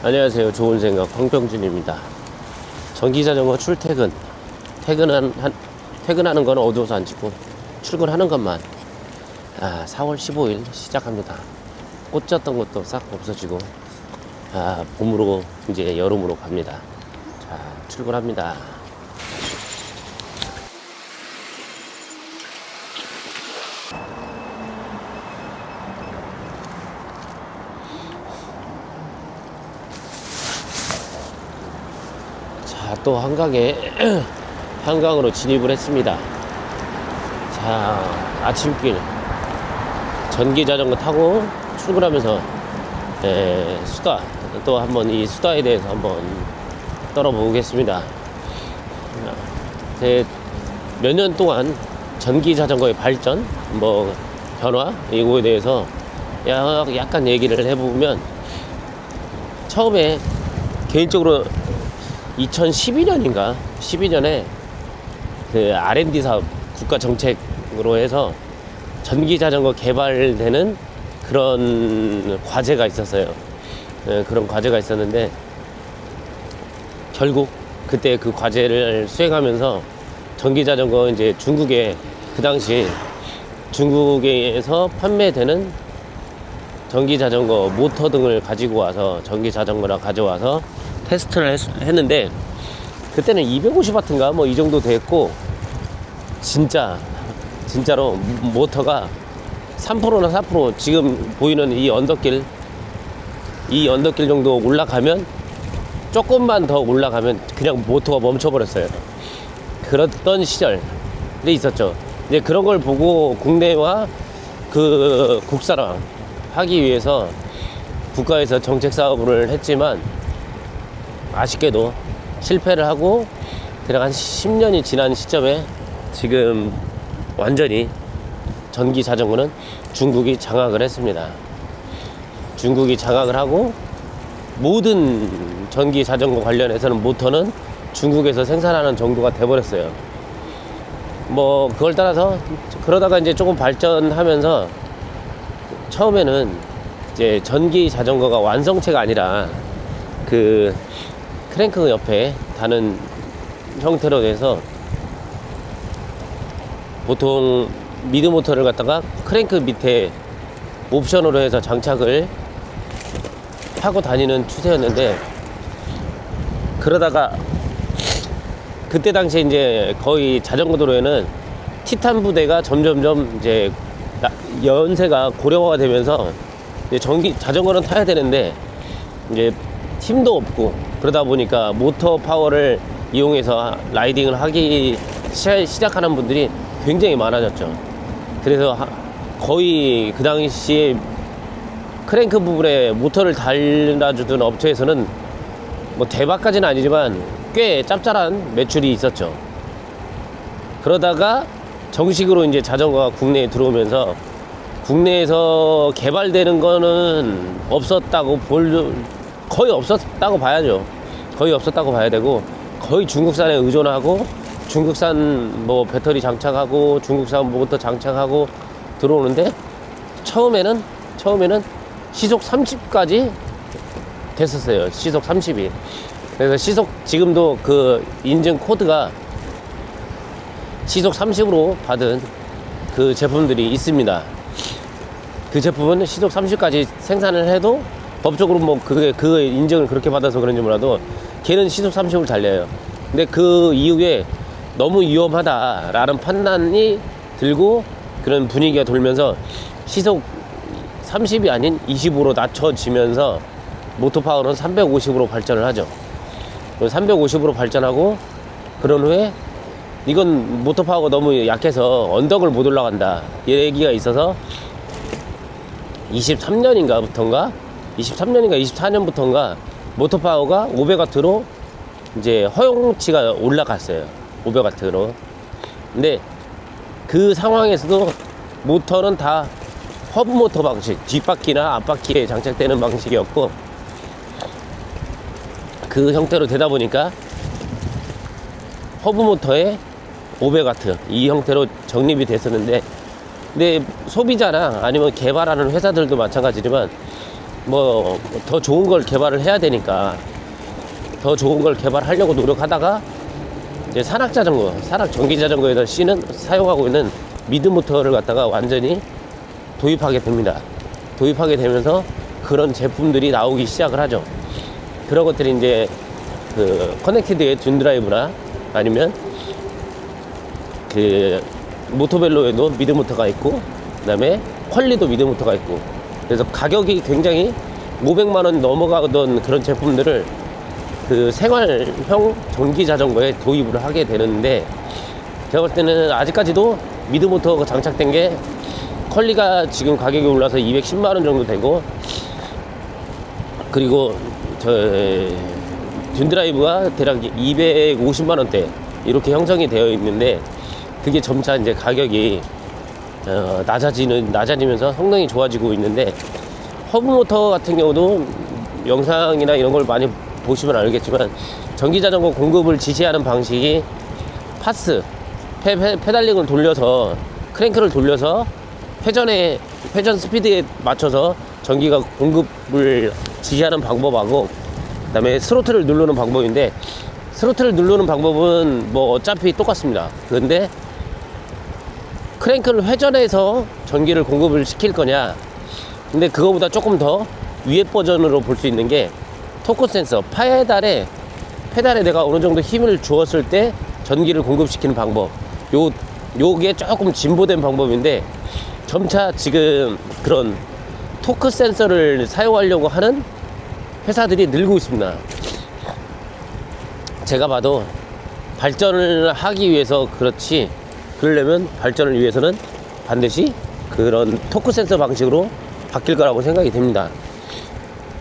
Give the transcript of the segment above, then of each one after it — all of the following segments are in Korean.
안녕하세요. 좋은 생각 황병준입니다. 전기자전거 출퇴근. 퇴근하는 건 어두워서 안 찍고 출근하는 것만 4월 15일 시작합니다. 꽂혔던 것도 싹 없어지고 봄으로 이제 여름으로 갑니다. 자, 출근합니다. 또 한강으로 진입을 했습니다. 자, 아침길 전기자전거 타고 출근하면서 수다 또 한번 이 수다에 대해서 한번 떨어보겠습니다. 몇 년 동안 전기자전거의 발전, 변화 이거에 대해서 약간 얘기를 해보면, 처음에 개인적으로 2012년인가 12년에 그 R&D 사업 국가 정책으로 해서 전기자전거 개발되는 그런 과제가 있었어요. 그런 과제가 있었는데, 결국 그때 그 과제를 수행하면서 전기자전거 이제 중국에, 그 당시 중국에서 판매되는 전기자전거 모터 등을 가지고 와서 전기자전거를 가져와서 테스트를 했는데, 그때는 250W인가 이 정도 됐고, 진짜로 모터가 3%나 4%, 지금 보이는 이 언덕길 정도 올라가면, 조금만 더 올라가면 그냥 모터가 멈춰버렸어요. 그랬던 시절이 있었죠. 이제 그런 걸 보고 국내와 그 국산화 하기 위해서 국가에서 정책 사업을 했지만, 아쉽게도 실패를 하고 대략 한 10년이 지난 시점에 지금 완전히 전기 자전거는 중국이 장악을 했습니다. 중국이 장악을 하고, 모든 전기 자전거 관련해서는 모터는 중국에서 생산하는 정도가 돼버렸어요. 그걸 따라서 그러다가 이제 조금 발전하면서, 처음에는 이제 전기 자전거가 완성체가 아니라 그 크랭크 옆에 다는 형태로 돼서, 보통 미드 모터를 갖다가 크랭크 밑에 옵션으로 해서 장착을 하고 다니는 추세였는데, 그러다가 그때 당시에 이제 거의 자전거 도로에는 티탄 부대가 점점점 이제 연세가 고령화가 되면서, 이제 전기 자전거는 타야 되는데 이제 힘도 없고, 그러다 보니까 모터 파워를 이용해서 라이딩을 하기 시작하는 분들이 굉장히 많아졌죠. 그래서 거의 그 당시에 크랭크 부분에 모터를 달아주던 업체에서는 대박까지는 아니지만 꽤 짭짤한 매출이 있었죠. 그러다가 정식으로 이제 자전거가 국내에 들어오면서, 국내에서 개발되는 거는 거의 없었다고 봐야죠. 거의 없었다고 봐야 되고, 거의 중국산에 의존하고, 중국산 배터리 장착하고 중국산 모터 장착하고 들어오는데, 처음에는 시속 30까지 됐었어요. 시속 30이. 그래서 지금도 그 인증 코드가 시속 30으로 받은 그 제품들이 있습니다. 그 제품은 시속 30까지 생산을 해도, 법적으로 그 인증을 그렇게 받아서 그런지 몰라도 걔는 시속 30을 달려요. 근데 그 이후에 너무 위험하다라는 판단이 들고, 그런 분위기가 돌면서 시속 30이 아닌 25로 낮춰지면서 모터 파워는 350으로 발전을 하죠. 350으로 발전하고, 그런 후에 이건 모터 파워가 너무 약해서 언덕을 못 올라간다, 이 얘기가 있어서 23년인가 24년부터인가 모터 파워가 500W로 이제 허용치가 올라갔어요. 500W로. 근데 그 상황에서도 모터는 다 허브 모터 방식, 뒷바퀴나 앞바퀴에 장착되는 방식이었고, 그 형태로 되다 보니까 허브 모터에 500W 이 형태로 정립이 됐었는데, 근데 소비자나 아니면 개발하는 회사들도 마찬가지지만, 뭐 더 좋은 걸 개발을 해야 되니까 더 좋은 걸 개발하려고 노력하다가 이제 산악 전기 자전거에다 사용하고 있는 미드 모터를 갖다가 완전히 도입하게 됩니다. 도입하게 되면서 그런 제품들이 나오기 시작을 하죠. 그런 것들이 이제 그 커넥티드의 듄드라이브나 아니면 그 모토벨로에도 미드 모터가 있고, 그 다음에 퀄리도 미드 모터가 있고, 그래서 가격이 굉장히 500만원 넘어가던 그런 제품들을 그 생활형 전기 자전거에 도입을 하게 되는데, 제가 볼 때는 아직까지도 미드 모터가 장착된 게 퀄리가 지금 가격이 올라서 210만원 정도 되고, 그리고 저 듄드라이브가 대략 250만원대 이렇게 형성이 되어 있는데, 그게 점차 이제 가격이 낮아지면서 성능이 좋아지고 있는데, 허브 모터 같은 경우도 영상이나 이런 걸 많이 보시면 알겠지만 전기자전거 공급을 지시하는 방식이 파스 페달링을 돌려서 크랭크를 돌려서 회전 스피드에 맞춰서 전기가 공급을 지시하는 방법하고, 그 다음에 스로틀을 누르는 방법인데, 스로틀을 누르는 방법은 뭐 어차피 똑같습니다. 그런데 크랭크를 회전해서 전기를 공급을 시킬 거냐, 근데 그거보다 조금 더 위에 버전으로 볼 수 있는 게 토크 센서, 페달에 내가 어느 정도 힘을 주었을 때 전기를 공급시키는 방법, 요게 조금 진보된 방법인데, 점차 지금 그런 토크 센서를 사용하려고 하는 회사들이 늘고 있습니다. 제가 봐도 발전을 하기 위해서 그렇지, 그러려면 발전을 위해서는 반드시 그런 토크 센서 방식으로 바뀔 거라고 생각이 됩니다.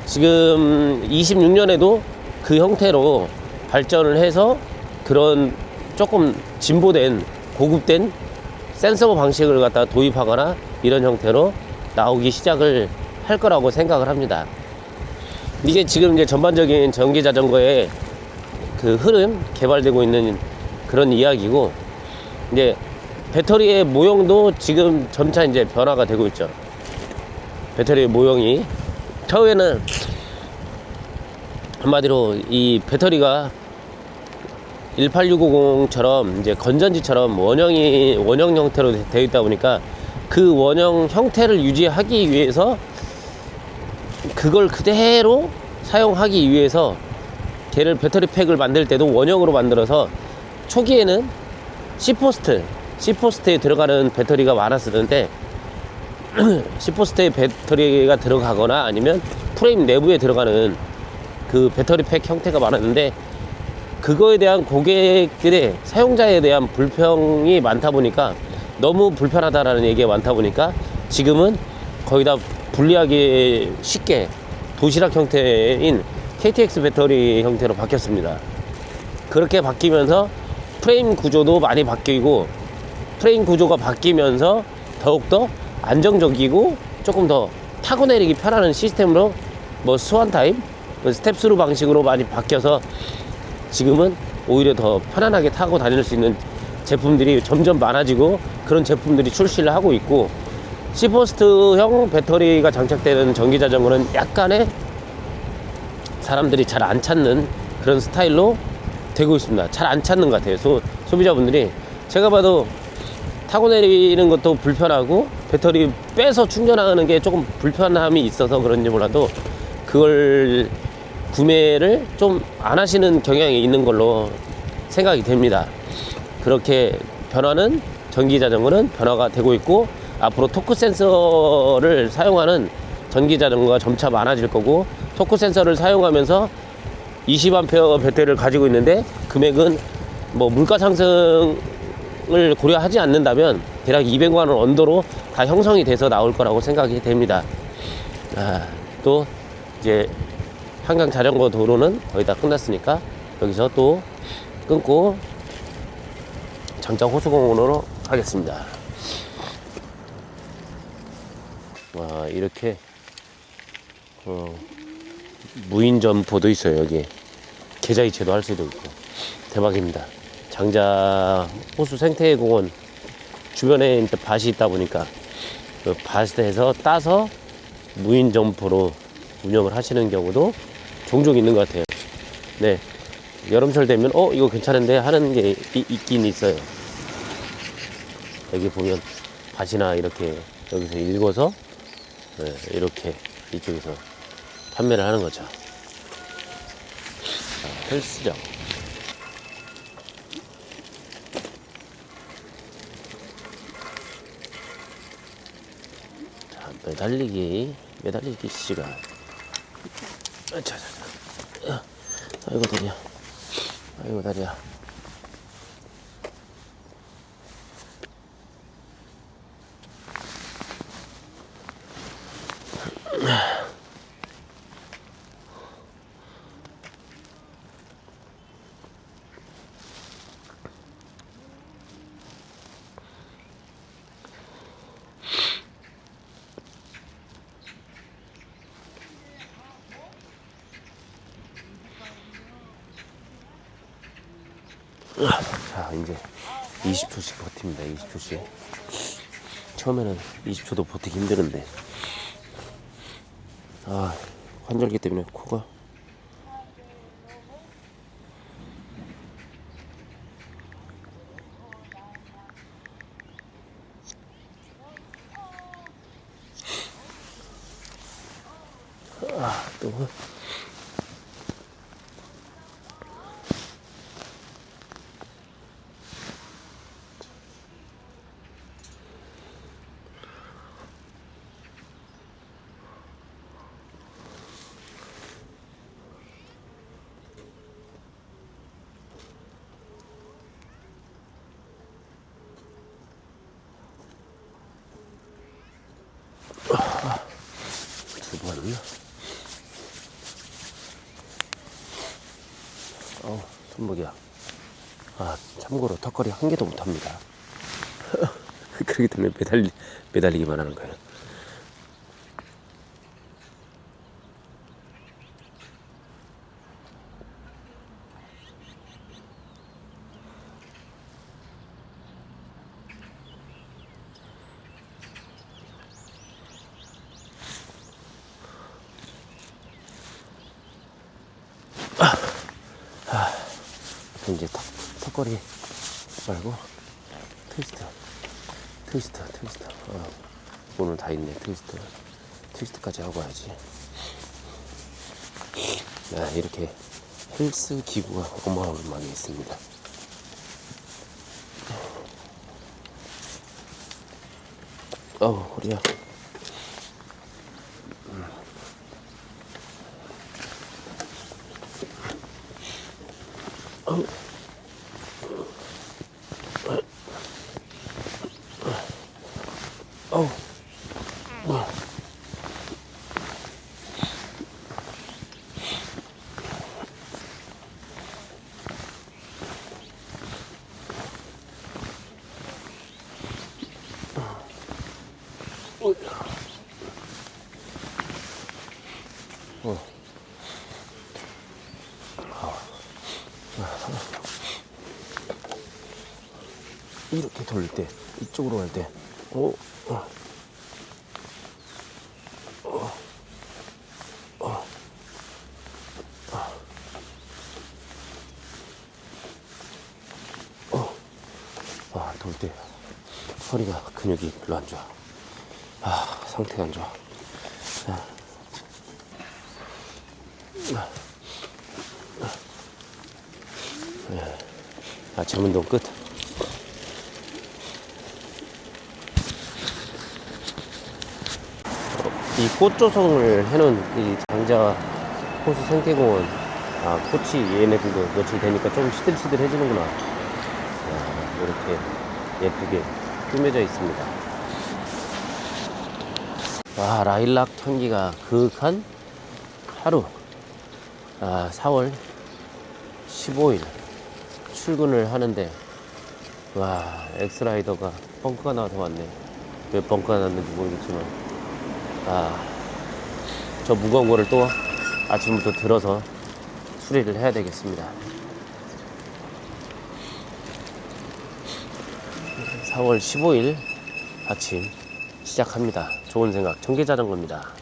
지금 26년에도 그 형태로 발전을 해서 그런 조금 진보된 고급된 센서 방식을 갖다 도입하거나 이런 형태로 나오기 시작을 할 거라고 생각을 합니다. 이게 지금 이제 전반적인 전기 자전거의 그 흐름, 개발되고 있는 그런 이야기고, 이제 배터리의 모형도 지금 점차 이제 변화가 되고 있죠. 배터리의 모형이 처음에는 한마디로 이 배터리가 18650처럼 이제 건전지처럼 원형 형태로 되어 있다 보니까 그 원형 형태를 유지하기 위해서 그걸 그대로 사용하기 위해서 걔를 배터리 팩을 만들 때도 원형으로 만들어서, 초기에는 C포스트에 들어가는 배터리가 많았었는데 C포스트에 배터리가 들어가거나 아니면 프레임 내부에 들어가는 그 배터리 팩 형태가 많았는데, 그거에 대한 고객들의 사용자에 대한 불평이 많다 보니까, 너무 불편하다라는 얘기가 많다 보니까 지금은 거의 다 분리하기 쉽게 도시락 형태인 KTX 배터리 형태로 바뀌었습니다. 그렇게 바뀌면서 프레임 구조도 많이 바뀌고, 프레임 구조가 바뀌면서 더욱더 안정적이고 조금 더 타고 내리기 편한 시스템으로 뭐 스완 타입, 스텝스루 방식으로 많이 바뀌어서 지금은 오히려 더 편안하게 타고 다닐 수 있는 제품들이 점점 많아지고 그런 제품들이 출시를 하고 있고, C포스트형 배터리가 장착되는 전기자전거는 약간의 사람들이 잘 안 찾는 그런 스타일로 되고 있습니다. 잘 안 찾는 것 같아요. 소비자분들이. 제가 봐도 타고 내리는 것도 불편하고 배터리 빼서 충전하는 게 조금 불편함이 있어서 그런지 몰라도 그걸 구매를 좀 안 하시는 경향이 있는 걸로 생각이 됩니다. 그렇게 변화는, 전기자전거는 변화가 되고 있고, 앞으로 토크 센서를 사용하는 전기자전거가 점차 많아질 거고, 토크 센서를 사용하면서 20A 배터리를 가지고 있는데 금액은 뭐 물가 상승을 고려하지 않는다면 대략 200만원 언더로 다 형성이 돼서 나올 거라고 생각이 됩니다. 또 이제 한강 자전거 도로는 거의 다 끝났으니까 여기서 또 끊고 장장 호수공원으로 가겠습니다. 와, 이렇게 무인 점포도 있어요. 여기 계좌 이체도 할 수도 있고 대박입니다. 장자 호수 생태공원 주변에 이제 밭이 있다 보니까 그 밭에서 따서 무인 점포로 운영을 하시는 경우도 종종 있는 것 같아요. 네. 여름철 되면 이거 괜찮은데 하는 게 있긴 있어요. 여기 보면 밭이나 이렇게 여기서 읽어서 네, 이렇게 이쪽에서 판매를 하는 거죠. 헬스장. 자, 매달리기 시간. 자자자. 아이고 다리야. 아이고 다리야. 자, 이제 20초씩 버팁니다. 20초씩. 처음에는 20초도 버티기 힘들었는데, 환절기 때문에 코가 또 두 번. 손목이야. 참고로 턱걸이 한 개도 못 합니다. 그렇기 때문에 매달리기만 하는 거예요. 이제 턱걸이 말고 트위스트. 오늘 다 있네. 트위스트까지 하고 와야지. 이렇게 헬스 기구가 어마어마하게 있습니다. 허리야. 이렇게 돌릴 때, 이쪽으로 갈 때, 돌 때 허리가 근육이 별로 안 좋아. 상태가 안 좋아. 아침 운동 끝. 이 꽃 조성을 해놓은 이 장자 호수 생태공원, 꽃이 얘네들도 며칠 되니까 좀 시들시들해지는구나. 이렇게 예쁘게 꾸며져 있습니다. 라일락 향기가 그윽한 하루. 4월 15일 출근을 하는데, 엑스라이더가 벙커가 나와서 왔네. 왜 벙커가 났는지 모르겠지만, 저 무거운 거를 또 아침부터 들어서 수리를 해야 되겠습니다. 4월 15일 아침 시작합니다. 좋은 생각, 전기자전거입니다.